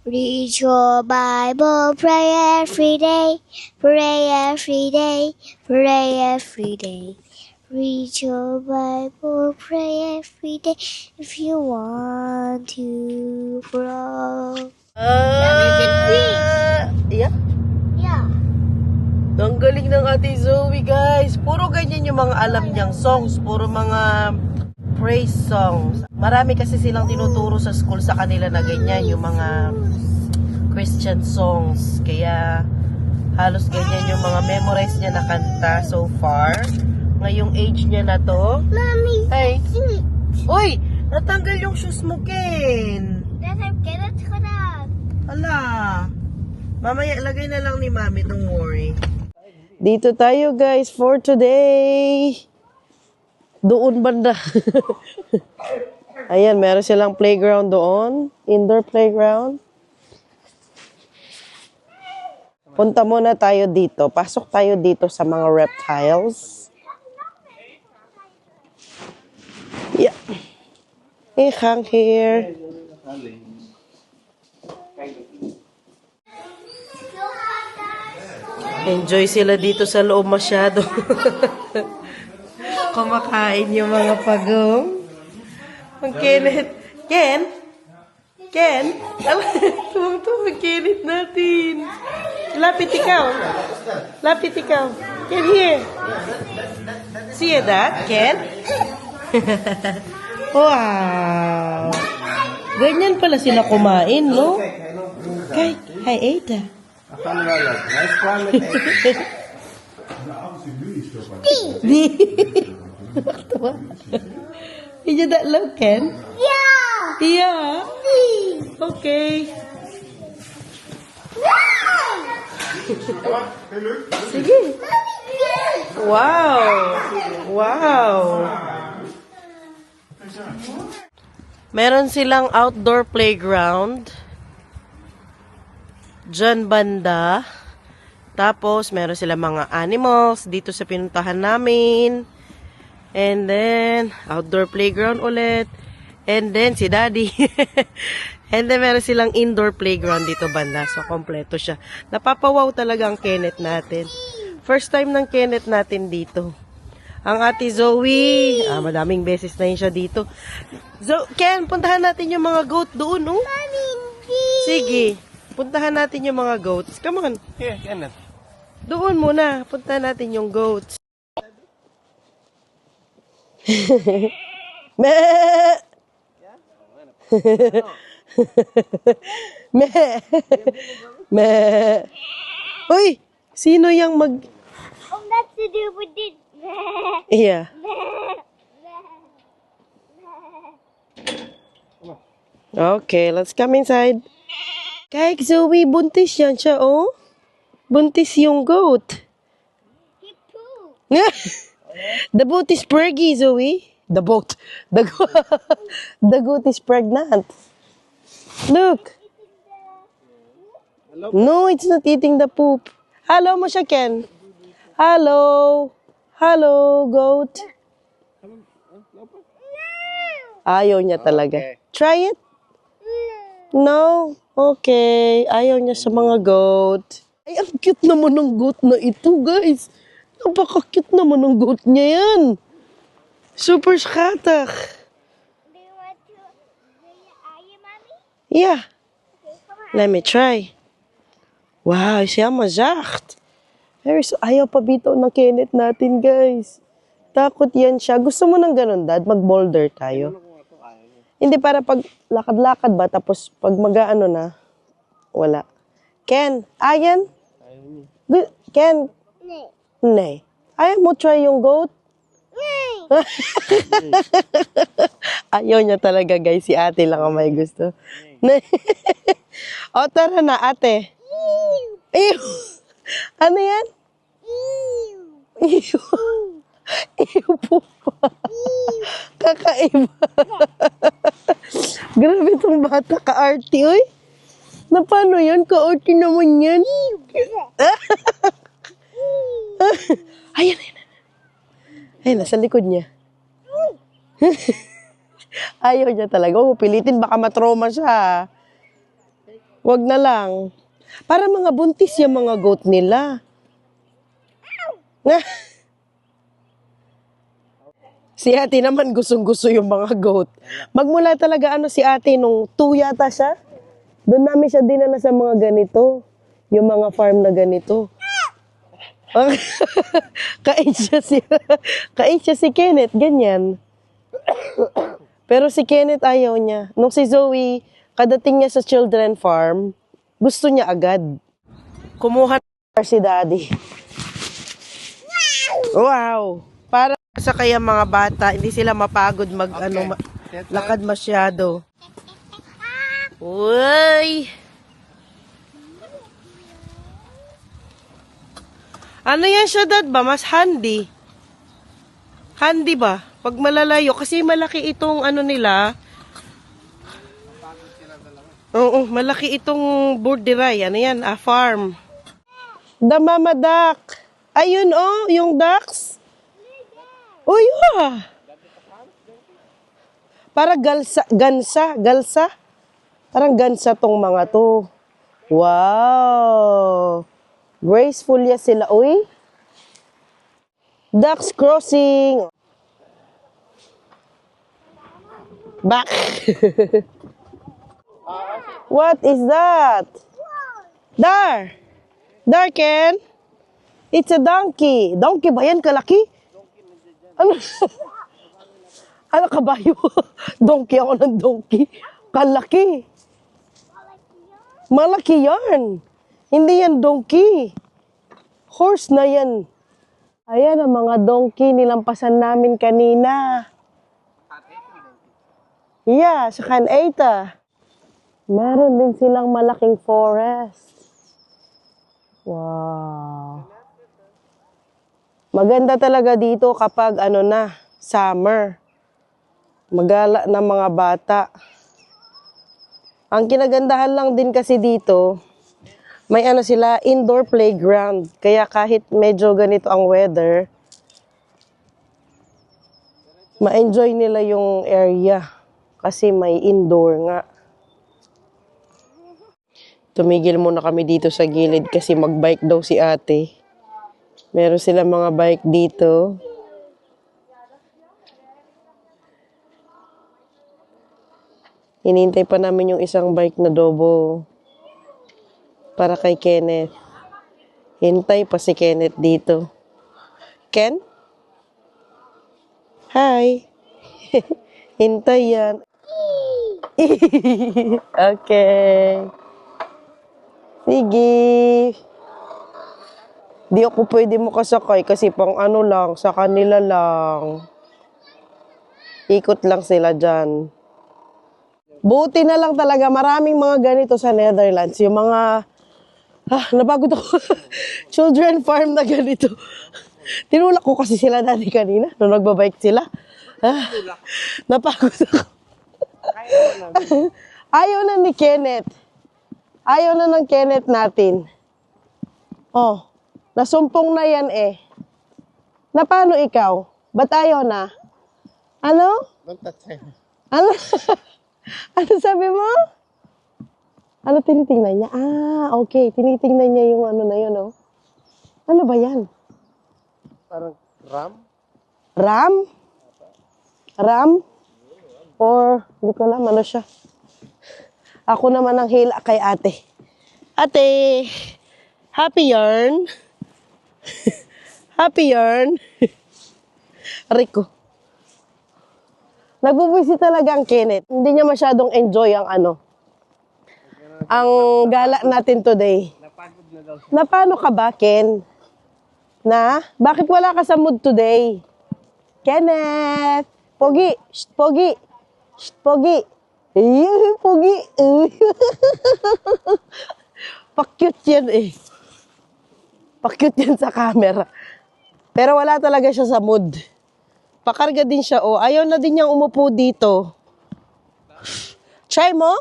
Read your Bible, pray every day, pray every day, pray every day. Read your Bible, pray every day if you want to grow. Yeah. Yeah. Ang galing ng Ate Zoe, guys. Puro ganyan yung mga alam niyang songs. Puro mga praise songs. Marami kasi silang tinuturo sa school sa kanila na ganyan, yung mga Christian songs. Kaya halos ganyan yung mga memorize niya na kanta so far. Ngayong age niya na to. Mommy, Hey. sit. Uy! Natanggal yung shoes mo, Ken. Get it to that. Ala. Mamaya, lagay na lang ni Mami, don't worry. Dito tayo, guys, for today. Doon banda. Ayan, meron silang playground doon. Indoor playground. Punta muna tayo dito. Pasok tayo dito sa mga reptiles. Yeah. Hey, hang here. Enjoy sila dito sa loob masyado. Kumakain yung mga pagong. Ang Kenneth. Ken? Ken? Tuwang-tuwang ang Kenneth natin. Lapit ikaw. Lapit ikaw. Ken, here. See that, Ken? Wow. Ganyan pala sila kumain, no? Kay, hi, Ada. Did you that look, Ken? Yeah. Yeah. Okay. Sige. Wow. Wow. Meron silang outdoor playground. Diyan banda. Tapos, meron silang mga animals dito sa pinuntahan namin. And then, outdoor playground ulit. And then, si Daddy. And then, meron silang indoor playground dito banda. So, kompleto siya. Napapawaw talaga ang Kenneth natin. First time ng Kenneth natin dito. Ang Ate Zoe, madaming beses na yun siya dito. Ken, puntahan natin yung mga goat doon, oh. Sige, puntahan natin yung mga goats. Come on. Here, Kenneth. Doon muna, puntahan natin yung goats. Me. Me. Me. Uy, sino yung mag... Oh, that's to do with it. Yeah. Okay, let's come inside. Kay Zoe, buntis yan siya, oh. Buntis yung goat. He pooped. The goat is preggy, Zoe. The goat. The goat is pregnant. Look. No, it's not eating the poop. Hello mo siya, Ken. Hello. Hello, goat. Ayaw niya talaga. Try it. No. Okay. Ayaw niya sa mga goat. Ay, ang cute naman ng goat na ito, guys. Napaka-cute naman ng goat niya yan. Super schattig. Do you want to are you, Mommy? Yeah. Okay, come on. Let me try. Wow, siya zacht. Ayaw pa bitaw ng Kenneth natin, guys. Takot yan siya. Gusto mo ng ganun, Dad? Mag-boulder tayo? Hindi, para pag lakad-lakad ba, tapos pag mag-ano na, wala. Ken, ayan? Ken, Nee. nay. Ayaw mo try yung goat? Nee. Ayaw niya talaga, guys. Si ate lang ang may gusto. O, tara na, ate. Ew. Ano yan? Ew. Ew po pa. Kakaiba. Grabe itong bata, ka-arty, oy. Na paano yan? Ka-arty naman yan. Ayan, ayan. Ayan, nasa likod niya. Ayaw niya talaga. Huwag pilitin, baka matroma siya. Wag na lang. Para mga buntis yung mga goat nila. Si ate naman gustong-gusto yung mga goat. Magmula talaga si ate nung 2 yata siya. Doon namin siya dinala sa mga ganito. Yung mga farm na ganito. Kain siya si Kenneth, ganyan. Pero si Kenneth ayaw niya. Nung si Zoe, kadating niya sa children farm, gusto niya agad. Kumuha si daddy. Wow! Para sa kaya mga bata, hindi sila mapagod lakad masyado. Uy! Ano yan siya, Dad ba? Mas handy. Handy ba? Pag malalayo. Kasi malaki itong nila. Oo, malaki itong borderay. Ano yan? Farm. The mama duck. Ayun yung ducks. Uy, para galsa. Parang gansa tong mga to. Wow! Graceful ya sila, uy. Ducks crossing. Back. What is that? Dar, Ken? It's a donkey. Donkey ba yan? Kalaki? Ano? Ano kabayo? Donkey ako ng donkey. Kalaki. Malaki yan. Hindi yan donkey. Horse na yan. Ayan ang mga donkey nilampasan namin kanina. Yeah, sa Caneta. Meron din silang malaking forest. Wow. Maganda talaga dito kapag summer. Magala ng mga bata. Ang kinagandahan lang din kasi dito, may sila indoor playground. Kaya kahit medyo ganito ang weather, ma-enjoy nila yung area. Kasi may indoor nga. Tumigil muna kami dito sa gilid kasi magbike daw si ate. Meron sila mga bike dito. Hinintay pa namin yung isang bike na Dobo para kay Kenneth. Hintay pa si Kenneth dito. Ken? Hi! Hintay yan. Okay. Sige. Di ako pwede makasakay kasi pang lang, sa kanila lang. Ikot lang sila dyan. Buti na lang talaga, maraming mga ganito sa Netherlands. Yung mga, napagod ako. Children farm na ganito. Tinulak ko kasi sila dati kanina, nung nagbabike sila. Napagod ako. Ayaw na ni Kenneth. Ayaw na ng Kenneth natin. Nasumpong na yan eh. Na paano ikaw? Ba't ayaw na? Ano? Don't touch him. Ano? Ano sabi mo? Ano tinitingnan niya? Okay. Tinitingnan niya yung na yun, oh. Ano ba yan? Parang ram? Ram? Ram? Or, hindi ko alam, ano siya? Ako naman ang hila kay ate. Ate! Happy yarn? Happy yarn? Rico. Nagbubuisi talaga ang Kenneth. Hindi niya masyadong enjoy ang ang gala natin today. Napagod na daw. Na paano ka ba, Ken? Na? Bakit wala ka sa mood today? Kenneth! Pogi! Shh, Pogi! Shh, Pogi! Pogi! Pa-cute yan eh. Pa-cute yan sa camera. Pero wala talaga siya sa mood. Pakarga din siya, Ayaw na din niyang umupo dito. Try mo?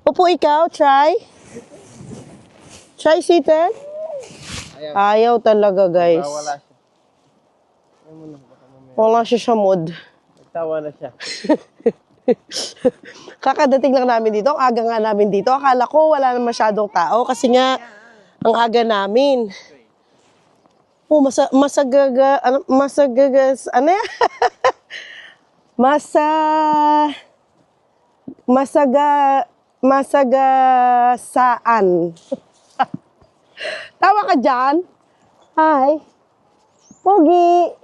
Upo ikaw, try. Try seated. Ayaw talaga, guys. Wala siya. Wala siya sa mood. Nagtawa na siya. Kakadating lang namin dito. Ang aga nga namin dito. Akala ko wala na masyadong tao kasi nga ang aga namin. Oh, masagagas, ano yan? Masagasaan. Tawa ka dyan? Hi. Pogi.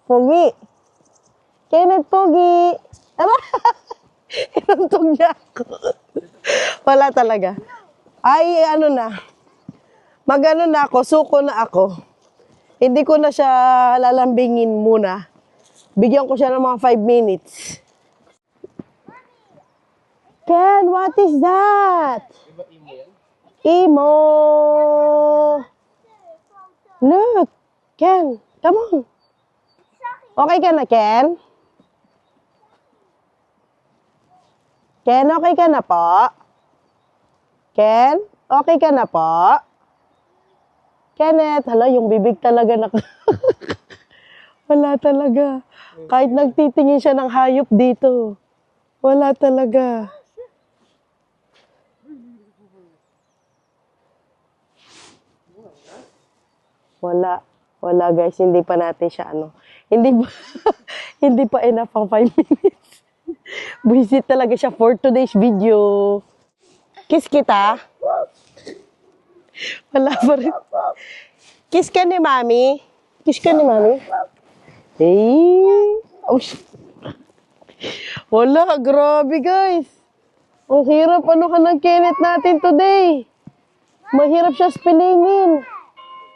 Pogi. Kenneth Pogi. Ano? Inuntog niya ako. Wala talaga. Ay, ano na. Mag-ano na ako, suko na ako. Hindi ko na siya lalambingin muna. Bigyan ko siya ng mga 5 minutes. Ken, what is that? Emo. Look. Ken, come on. Okay ka na, Ken? Ken, okay ka na po? Ken, okay ka na po? Kenneth, hala, yung bibig talaga wala talaga. Kahit nagtitingin siya ng hayop dito. Wala talaga. Wala. Wala guys, hindi pa natin siya Hindi pa, hindi pa enough ang 5 minutes. Visit talaga siya for today's video. Kiss kita. Wala pa rin. Kiss ka ni Mami. Kiss ka ni Mami. Hey. Oh, wala, grabe guys. Ang hirap ng Kenneth natin today. Mahirap siya spellingin.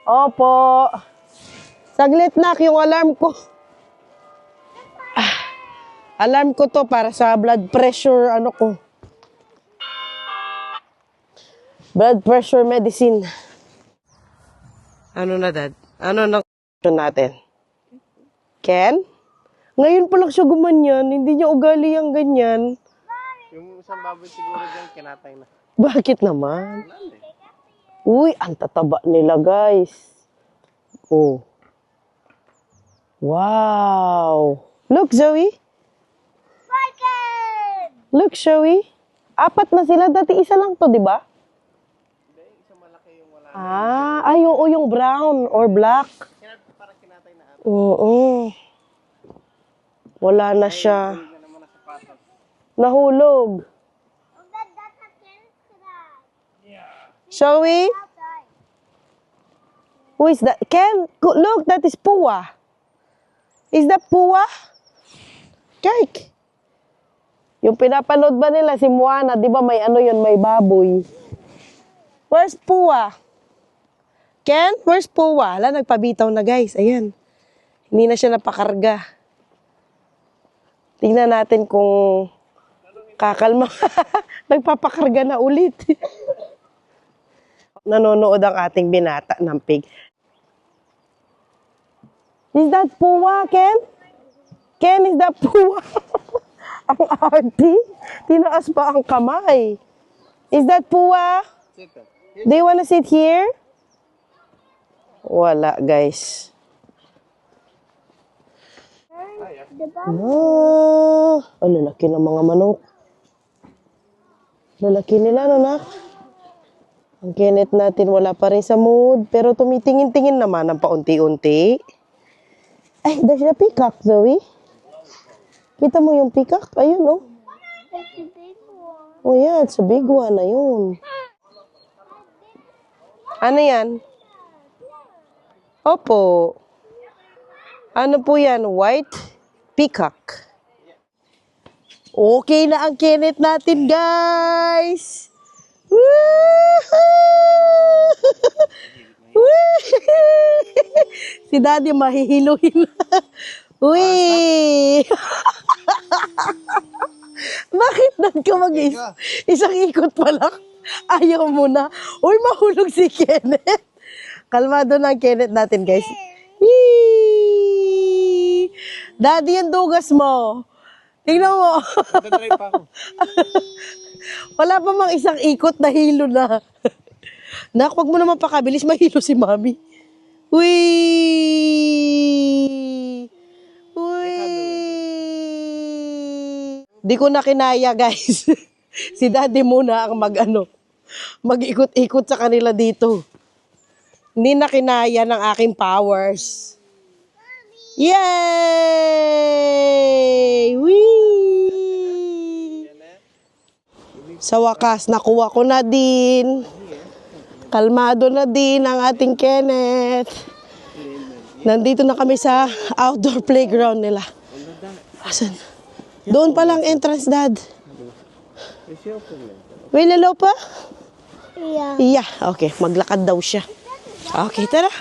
Opo. Saglit na yung alarm ko. Alarm ko to para sa blood pressure ko. Blood pressure medicine. Ano na, Dad? Ano na natin? Ken? Ngayon pa lang siya gumanyan. Hindi niya ugali ang ganyan. Yung isang baboy siguro dyan, kinatay na. Bakit naman? Uy, ang tataba nila, guys. Oh. Wow. Look, Zoe. Look, Zoe. 4 na sila. Dati isa lang to, di ba? Ay, oo, yung brown or black. Parang kinatay na. Oo. Wala na siya. Nahulog. Zoe? Who is that? Ken, look, that is Pua. Is that Pua? Kirk. Yung pinapanood ba nila si Moana, di ba may yun, may baboy. Where's Pua? Ken, where's Pua? Wala, nagpabitaw na guys. Ayan. Hindi na siya napakarga. Tingnan natin kung kakalma. Nagpapakarga na ulit. Nanonood ang ating binata ng pig. Is that Pua, Ken? Ken, is that Pua? Ang arty. Tinaas pa ang kamay. Is that Pua? Do you wanna sit here? Wala, guys. Ang lalaki ng mga manok. Lalaki nila, nak? Ang Kenneth natin wala pa rin sa mood, pero tumitingin-tingin naman ng paunti-unti. Ay, there's a peacock, Zoe. Kita mo yung peacock? Ayun, oh. Oh, yeah, it's a big one. Ayun. Ano yan? Opo. Ano po yan? White peacock. Okay na ang Kenneth natin, guys! Si Daddy mahihilo-hilo. Uy! Bakit ka isang ikot pa lang? Ayaw mo na. Uy, mahulog si Kenneth. Kalmado na ang Kenneth natin, guys. Yee! Daddy, yung dugas mo. Tingnan mo. Nagdadrive pa ako. Wala pa mang isang ikot na hilo na. Nak, wag mo naman pakabilis, mahilo si Mami. Uy! Uy! Di ko na kinaya, guys. Si daddy muna ang mag-ikot-ikot sa kanila dito. Hindi na kinaya ng aking powers. Yay! Whee! Sa wakas, nakuha ko na din. Kalmado na din ang ating Kenneth. Nandito na kami sa outdoor playground nila. Asan? Doon pa lang entrance, Dad. May lalaw pa? Yeah. Yeah, okay. Maglakad daw siya. Okay, tara.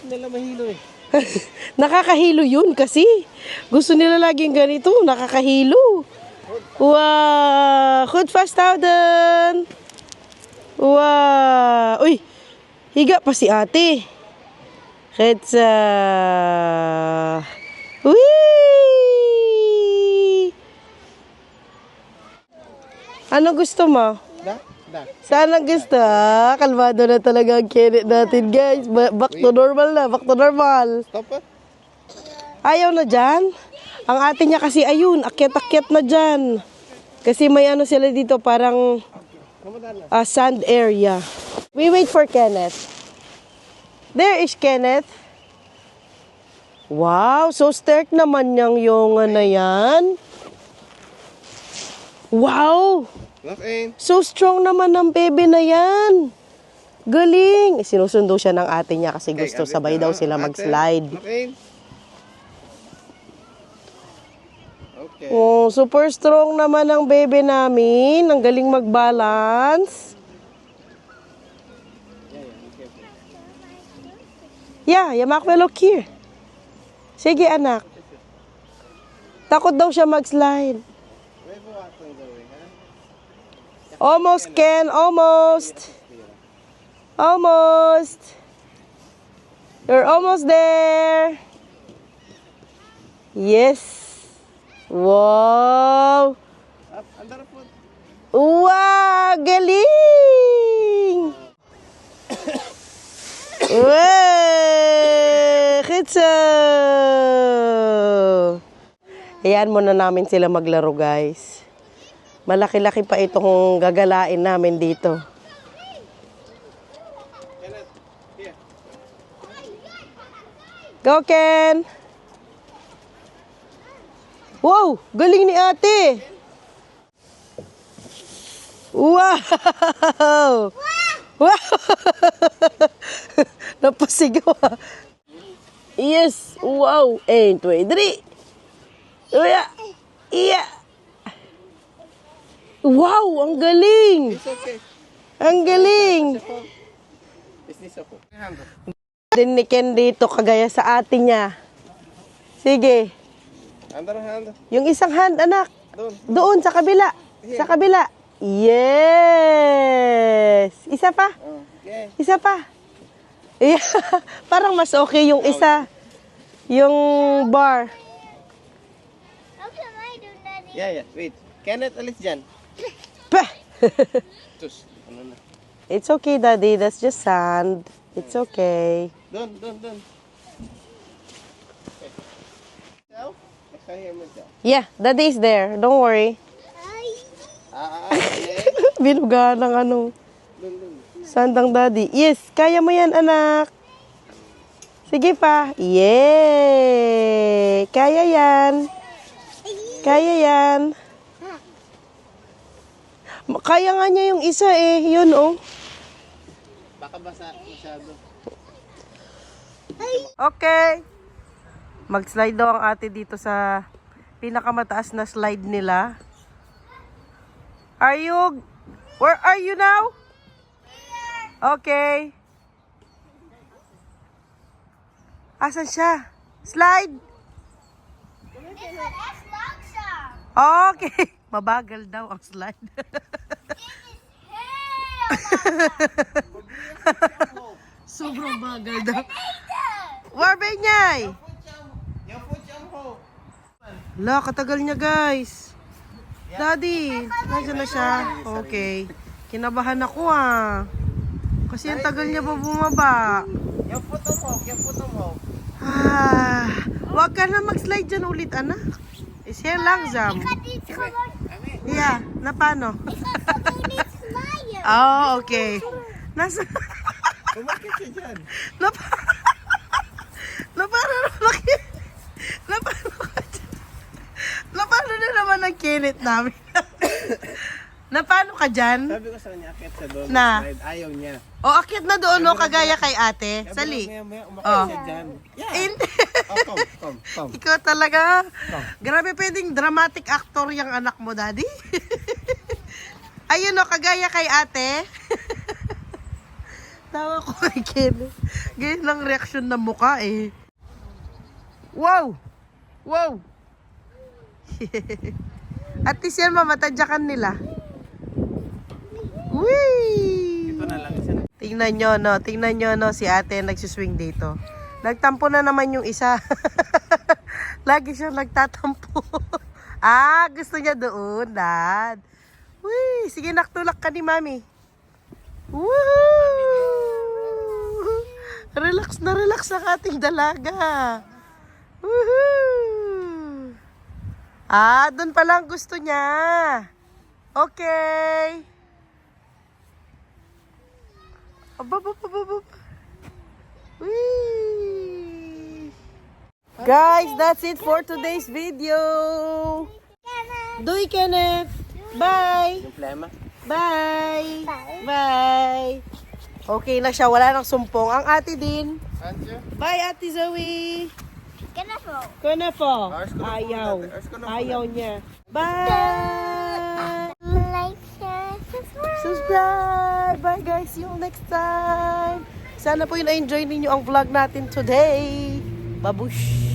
Hindi nila mahilo eh. Nakakahilo yun kasi. Gusto nila laging ganito. Nakakahilo. Wow! Goed vasthouden! Wow! Uy! Higa pa si ate. Getsa! Whee! Ano gusto mo? Da? Sana gusto, ha? Kalmado na talaga ang Kenneth natin, guys. Back to normal na, back to normal. Stop pa. Ayaw na dyan. Ang ate niya kasi, ayun, akyat-akyat na dyan. Kasi may ano sila dito, parang sand area. We wait for Kenneth. There is Kenneth. Wow, so sterk naman yung na yan. Wow! Lock in. So strong naman ng baby na yan. Galing. Sinusundo siya ng ate niya kasi gusto sabay daw sila mag-slide. Lock in. Okay. Oh, super strong naman ng baby namin. Ang galing mag-balance. Yeah, yamak will look here. Sige, anak. Takot daw siya mag-slide. Almost, Ken. Almost. Almost. You're almost there. Yes. Wow. Up, under foot. Wow, galing. Wow, kitso. Ayan muna namin sila maglaro, guys. Malaki-laki pa itong gagalain namin dito. Go, Ken! Wow! Galing ni ate! Wow! Wow! Napasigaw ah. Yes! Wow! 1, 2, 3! Iya! Iya! Wow! Ang galing! It's okay. Ang galing! Is this okay? Din ni Ken dito kagaya sa ate niya. Sige. Under hand. Yung isang hand, anak. Doon. Doon, sa kabila. Sa kabila. Yes! Isa pa. Okay. Isa pa. Yeah. Parang mas okay yung isa. Yung bar. How can I do that? Yeah. Wait. Kenneth, alis dyan. Pah! Tus. Ano na? It's okay, Daddy. That's just sand. It's okay. Doon. Ikaw? Nakahiya mo dyan. Yeah, Daddy is there. Don't worry. Okay. Binuga ng ano. Doon. Sandang Daddy. Yes, kaya mo yan, anak. Sige pa. Yay! Kaya yan. Kaya yan. Kaya nga niya yung isa eh. Yun oh. Baka basa masyado. Okay. Mag-slide daw ang ate dito sa pinakamataas na slide nila. Where are you now? Okay. Asan siya? Slide. Okay. Mabagal daw ang slide. Sobrang bagal daw. Warbay nyay. Yung foot jump ho. La, katagal niya guys. Daddy, nandiyan na siya. Okay. Kinabahan ako ah. Kasi ang tagal niya pa bumaba. Yung foot mo. Ah, wag ka na mag-slide dyan ulit, anak. Is heel langzaam. Ik ga niet gewoon... Ja, na paano? Ik ga gewoon niet zwaaien. Oh, okay. Nasa... Umakit siya dyan. na paano na paano na naman ang kinit namin? Na paano ka dyan? Sabi ko sa kanya, akit siya doon. Na? Slide. Ayaw niya. O, akit na doon, no? Kagaya kay ate. Sabi Sali. ko, maya, umakit Oh. siya dyan. Yeah. Hindi. Oh, come. Ikaw talaga. Come. Grabe, pwedeng dramatic actor yung anak mo, daddy. Ayun, no? Kagaya kay ate. Tawa ko kay Ken. Ganyan ang reaksyon ng mukha, eh. Wow! Wow! At least yan, mamatadyakan nila. Whee! Ito na lang isa. Tingnan nyo, no, si ate nagsuswing dito. Nagtampo na naman yung isa. Lagi siyang nagtatampo. Gusto niya doon, dad. Whee! Sige, naktulak ka ni mami. Woohoo! Relax na relax ang ating dalaga. Woohoo! Doon pa lang gusto niya. Okay. Aba. Whee! Guys, that's it for today's video. Doy, Kenneth. Bye. Yung plema. Bye. Bye. Bye. Okay na siya. Wala nang sumpong. Ang ate din. Anjo? Bye, Ate Zoe. Ganun. Kuna po. Ours ko na po Ayaw. natin. Ours ko na po Ayaw niya. Bye. Like, share, subscribe. Subscribe. Bye, guys. See you next time. Sana po yun na-enjoy ninyo ang vlog natin today. Babush.